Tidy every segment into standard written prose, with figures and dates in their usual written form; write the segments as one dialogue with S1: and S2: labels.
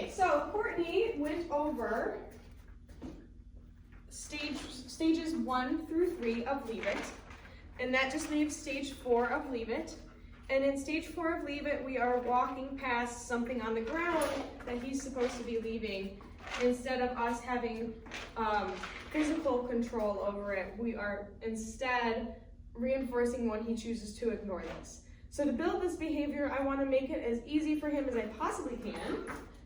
S1: Okay, so Courtney went over stages 1 through 3 of Leave It, and that just leaves stage 4 of Leave It. And in stage 4 of Leave It, we are walking past something on the ground that he's supposed to be leaving. Instead of us having physical control over it, we are instead reinforcing when he chooses to ignore this. So to build this behavior, I want to make it as easy for him as I possibly can.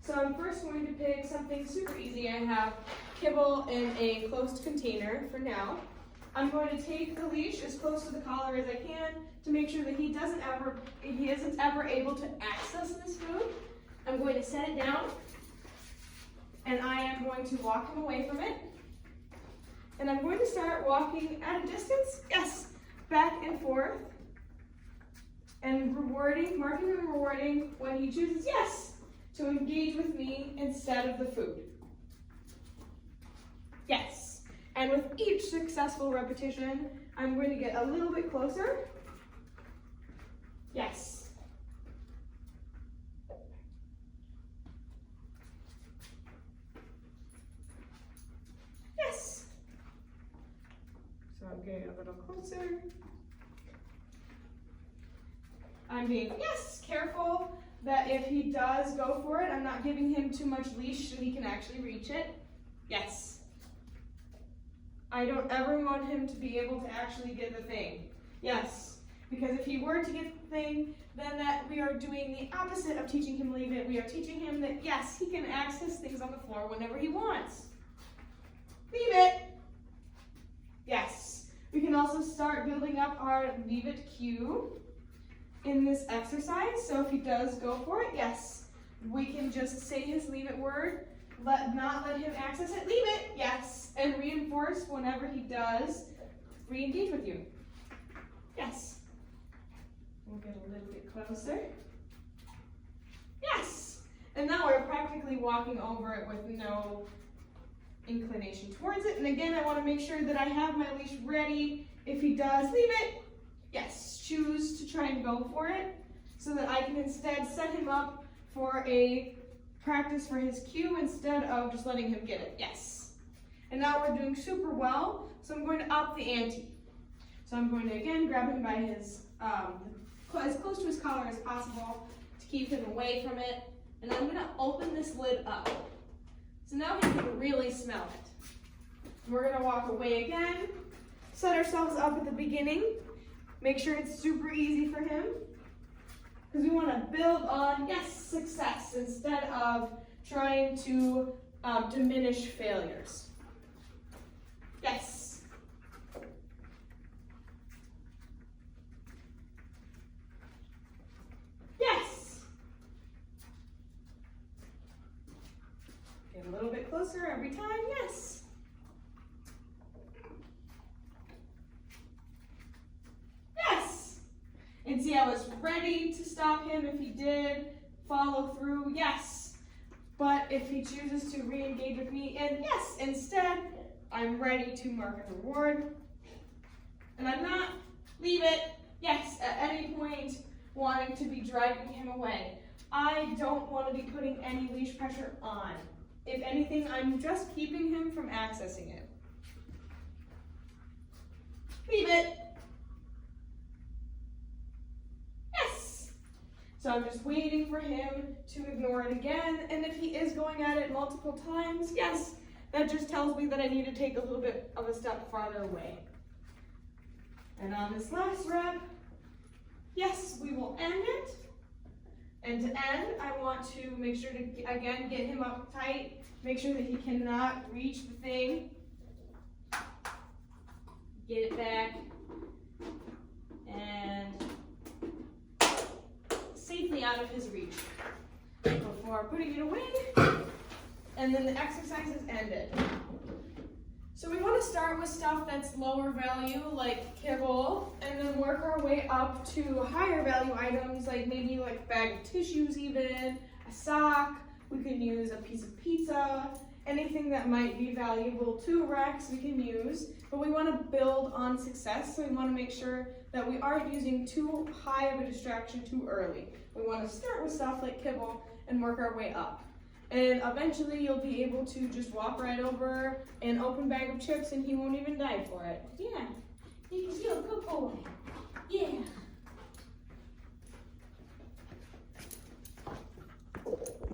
S1: So I'm first going to pick something super easy. I have kibble in a closed container for now. I'm going to take the leash as close to the collar as I can to make sure that he isn't ever able to access this food. I'm going to set it down, and I am going to walk him away from it. And I'm going to start walking at a distance, yes, back and forth, and marking and rewarding when he chooses, yes, to engage with me instead of the food. Yes. And with each successful repetition, I'm going to get a little bit closer. Yes. Yes. So I'm getting a little closer. I'm being, yes, careful that if he does go for it, I'm not giving him too much leash so he can actually reach it. Yes. I don't ever want him to be able to actually get the thing. Yes. Because if he were to get the thing, then that we are doing the opposite of teaching him Leave It. We are teaching him that, yes, he can access things on the floor whenever he wants. Leave it. Yes. We can also start building up our Leave It cue in this exercise. So if he does go for it, yes, we can just say his Leave It word, not let him access it. Leave it, yes, and reinforce whenever he does re-engage with you. Yes. We'll get a little bit closer. Yes. And now we're practically walking over it with no inclination towards it. And again, I want to make sure that I have my leash ready. If he does leave it, yes, choose to try and go for it so that I can instead set him up for a practice for his cue instead of just letting him get it. Yes. And now we're doing super well, so I'm going to up the ante. So I'm going to again grab him by his, as close to his collar as possible to keep him away from it. And I'm going to open this lid up. So now he can really smell it. We're going to walk away again, set ourselves up at the beginning, make sure it's super easy for him. Because we want to build on, yes, success instead of trying to diminish failures. Yes. Yes. Get a little bit closer every time, yes. And see, I was ready to stop him if he did follow through, yes. But if he chooses to re-engage with me, and yes, instead, I'm ready to mark and reward. And I'm not, leave it, yes, at any point wanting to be driving him away. I don't want to be putting any leash pressure on. If anything, I'm just keeping him from accessing it. Leave it. So I'm just waiting for him to ignore it again, and if he is going at it multiple times, yes, that just tells me that I need to take a little bit of a step farther away. And on this last rep, yes, we will end it. And to end, I want to make sure to, again, get him up tight, make sure that he cannot reach the thing. Get it back, and safely out of his reach before putting it away, and then the exercise is ended. So we want to start with stuff that's lower value, like kibble, and then work our way up to higher value items, like maybe like a bag of tissues even, a sock, we can use a piece of pizza, anything that might be valuable to Rex we can use, but we want to build on success, so we want to make sure that we aren't using too high of a distraction too early. We want to start with stuff like kibble and work our way up. And eventually you'll be able to just walk right over an open bag of chips and he won't even die for it.
S2: Yeah, because you're a good boy.